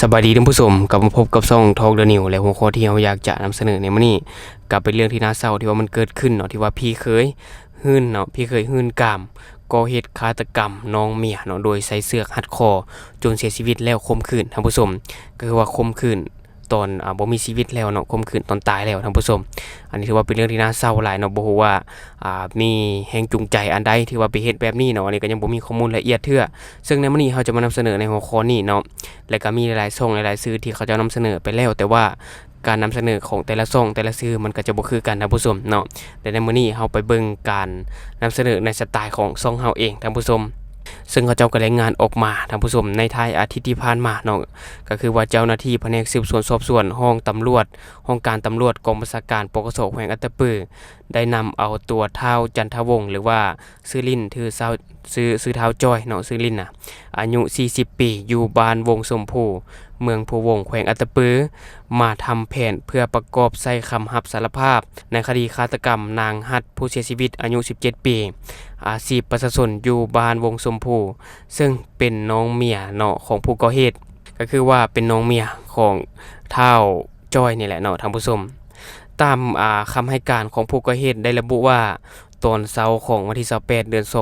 สวัสดีท่านผู้ชมกลับมาพบกับช่องทอกเดอะนิวและหัวข้อที่เราอยากจะนำเสนอในมื้อนี้กับเป็นเรื่องที่น่าเศร้าที่ว่ามันเกิดขึ้นเนาะที่ว่าพี่เคยหื่นกามก่อเหตุฆาตกรรมน้องเมียเนาะโดยใส่เสือกรัดคอจนเสียชีวิตแล้วข่มขืนท่านผู้ชมก็คือว่าข่มขืนตอนบ่มีชีวิตแล้วเนาะข่มขืนตอนตายแล้วท่านผู้ชมอันนี้ถือว่าเป็นเรื่องที่น่าเศร้าหลายเนาะบ่ฮู้ว่ามีแรงจูงใจอันใดที่ว่าไปเฮ็ดแบบนี้เนาะอันนี้ก็ยังบ่มีข้อมูลละเอียดเทื่อซึ่งในมื้อนี้เราจะมานำเสนอในหัวข้อนี้เนาะและก็มีหลายๆช่องหลายๆสื่อที่เขาจะนำเสนอไปแล้วแต่ว่าการนำเสนอของแต่ละช่องแต่ละสื่อมันก็จะบ่คือกันท่านผู้ชมเนาะแต่ในมื้อนี้เราไปเบิ่งการนำเสนอในสไตล์ของช่องเฮาเองท่านผู้ชมซึ่งเขาเจ้าก็รายงานออกมาท่านผู้ชมในท้ายอาทิตย์ที่ผ่านมาเนาะก็คือว่าเจ้าหน้าที่แผนกสืบสวนสอบสวนห้องการตำรวจกองบัญชาการปกสแขวงอัตตปือได้นำเอาตัวเท้าจันทวงศ์หรือว่าชื่อลิ้นชื่อเท้าจ้อยเนาะชื่อลิ้นอายุ40ปีอยู่บ้านวงสมภูเมืองภูวงแขวงอัตตปือมาทำแผนเพื่อประกอบใส่คำรับสารภาพในคดีฆาตกรรมนางฮัดผู้เสียชีวิตอายุ17ปีอาชีพประชาชนอยู่บ้านวงสมภูซึ่งเป็นน้องเมียเนาะของผู้ก่อเหตุก็คือว่าเป็นน้องเมียของเท้าจ้อยนี่แหละเนาะท่านผู้ชมตามคำให้การของผู้ก่อเหตุได้ระบุว่าตอนเช้าของวันที่28เดือน2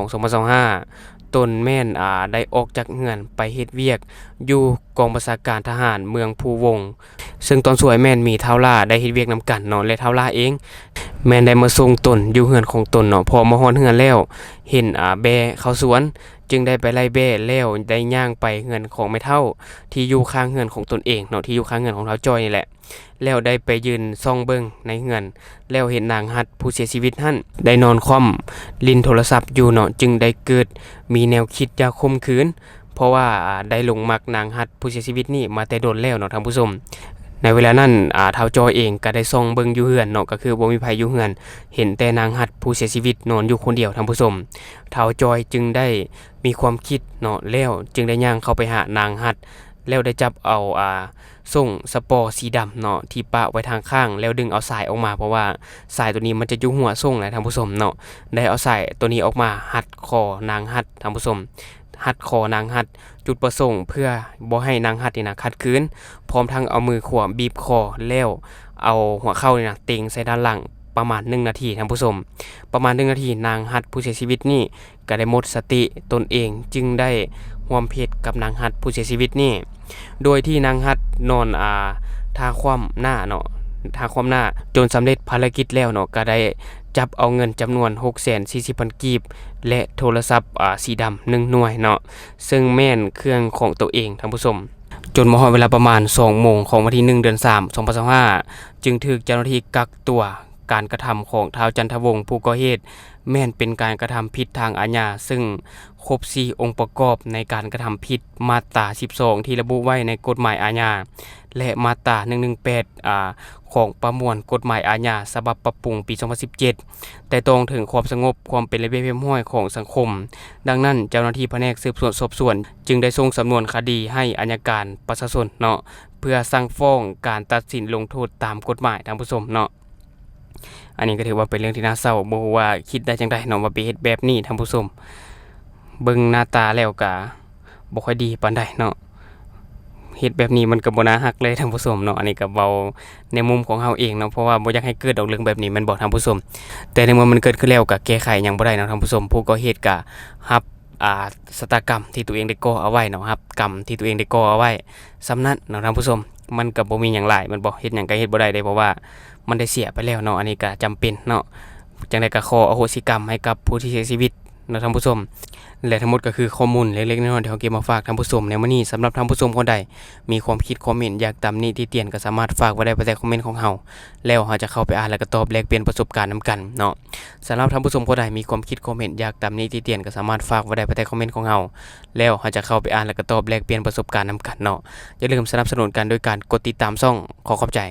2025ตนแม่นได้ออกจากเรือนไปเฮ็ดเวียกอยู่กองบัญชาการทหารเมืองภูวงซึ่งตอนสวยแม่นมีเท้าล่าได้เฮ็ดเวียกนำกันเนาะและเท้าล่าเองแม่นได้มาส่งตนอยู่เรือนของตนเนาะพอมาฮอดเรือนแล้วเห็นแบเข้าสวนจึงได้ไปไล่แบ้แล้วได้ย่างไปเรือนของแม่เฒ่าที่อยู่ข้างเรือนของตนเองเนาะที่อยู่ข้างเรือนของเท้าจ้อยนี่แหละแล้วได้ไปยืนส่องเบิ่งในเรือนแล้วเห็นนางฮัดผู้เสียชีวิตหั่นได้นอนคว่ำลิ้นโทรศัพท์อยู่เนาะจึงได้เกิดมีแนวคิดอยากข่มขืนเพราะว่าได้หลงมักนางฮัดผู้เสียชีวิตนี่มาแต่โดนแล้วเนาะท่านผู้ชมในเวลานั้นเท้าจอยเองก็ได้ส่องเบิ่งอยู่เฮือนเนาะก็คือบ่มีไผอยู่เฮือนเห็นแต่นางฮัดผู้เสียชีวิตนอนอยู่คนเดียวท่านผู้ชมเท้าจอยจึงได้มีความคิดเนาะแล้วจึงได้ย่างเข้าไปหานางฮัดแล้วได้จับเอาส่งสปอร์สีดำเนาะที่ปะไว้ทางข้างแล้วดึงเอาสายออกมาเพราะว่าสายตัวนี้มันจะอยู่หัวส่งแหละท่านผู้ชมเนาะได้เอาสายตัวนี้ออกมาหัดคอนางฮัดท่านผู้ชมหัดคอนางฮัดจุดประสงค์เพื่อบ่ให้นางฮัดนี่นะขัดขืนพร้อมทั้งเอามือขวาบีบคอแล้วเอาหัวเข่านี่นะเต็งใส่ด้านหลังประมาณ1นาทีท่านผู้ชมประมาณ1นาทีนางฮัดผู้เสียชีวิตนี่ก็ได้หมดสติตนเองจึงได้ร่วมเพศกับนางฮัดผู้เสียชีวิตนี่โดยที่นางฮัดนอนท่าคว่ำหน้าเนาะท่าคว่ำหน้าจนสำเร็จภารกิจแล้วเนาะก็ได้จับเอาเงินจำนวน 640,000 กีบและโทรศัพท์สีดำ1หน่วยเนาะซึ่งแม่นเครื่องของตัวเองท่านผู้ชมจนมาฮอดเวลาประมาณ 2 โมงของวันที่1เดือน3 2025จึงถูกเจ้าหน้าที่กักตัวการกระทำของท้าวจันทวงศ์ผู้ก่อเหตุแม่นเป็นการกระทำผิดทางอาญาซึ่งครบ4องค์ประกอบในการกระทำผิดมาตรา12ที่ระบุไว้ในกฎหมายอาญาและมาตรา118ของประมวลกฎหมายอาญาฉบับปรับปรุงปี2017แต่ตรงถึงความสงบความเป็นระเบียบเรียบร้อยของสังคมดังนั้นเจ้าหน้าที่แผนกสืบสวนสอบสวนจึงได้ส่งสำนวนคดีให้อัยการประชาชนเนาะเพื่อสั่งฟ้องการตัดสินลงโทษตามกฎหมายท่านผู้ชมเนาะอันนี้ก็ถือว่าเป็นเรื่องที่น่าเศร้าบ่ฮู้ว่าคิดได้จังได๋เนาะว่าไปเฮ็ดแบบนี้ท่านผู้ชมเบิ่งหน้าตาแล้วก็บ่ค่อยดีปานใดเนาะเฮ็ดแบบนี้มันก็บ่น่ารักเลยท่านผู้ชมเนาะอันนี้ก็เว้าในมุมของเฮาเองเนาะเพราะว่าบ่อยากให้เกิดดอกเรื่องแบบนี้แม่นบ่ท่านผู้ชมแต่ในเมื่อมันเกิดขึ้นแล้วก็แก้ไขหยังบ่ได้เนาะท่านผู้ชมผู้ก่อเหตุก็รับชะตากรรมที่ตัวเองได้ก่อเอาไว้เนาะครับกรรมที่ตัวเองได้ก่อเอาไว้ส่ำนั้นเนาะท่านผู้ชมมันก็บ่มีหยังหลายมันบ่เฮ็ดหยังก็เฮ็ดบ่ได้เด้เพราะว่ามันได้เสียไปแล้วเนาะอันนี้ก็จำเป็นเนาะจังได๋ก็ขออโหสิกรรมให้กับผู้ที่เสียชีวิตเนาะท่านผู้ชมและทั้งหมดก็คือข้อมูลเล็กๆน้อยๆที่เราเก็บมาฝากท่านผู้ชมในมื้อนี้สำหรับท่านผู้ชมคนใดมีความคิดคอมเมนต์อยากตำหนิติเตียนก็สามารถฝากไว้ได้ภายใต้คอมเมนต์ของเฮาแล้วเฮาจะเข้าไปอ่านแล้วก็ตอบแลกเปลี่ยนประสบการณ์นำกันเนาะสำหรับท่านผู้ชมคนใดมีความคิดคอมเมนต์อยากตำหนิติเตียนก็สามารถฝากไว้ได้ภายใต้คอมเมนต์ของเฮาแล้วเฮาจะเข้าไปอ่านแล้วก็ตอบแลกเปลี่ยนประสบการณ์นำกันเนาะอย่าลืมสนับสนุนกันโดยการกดติดตามช่องขอขอบใจ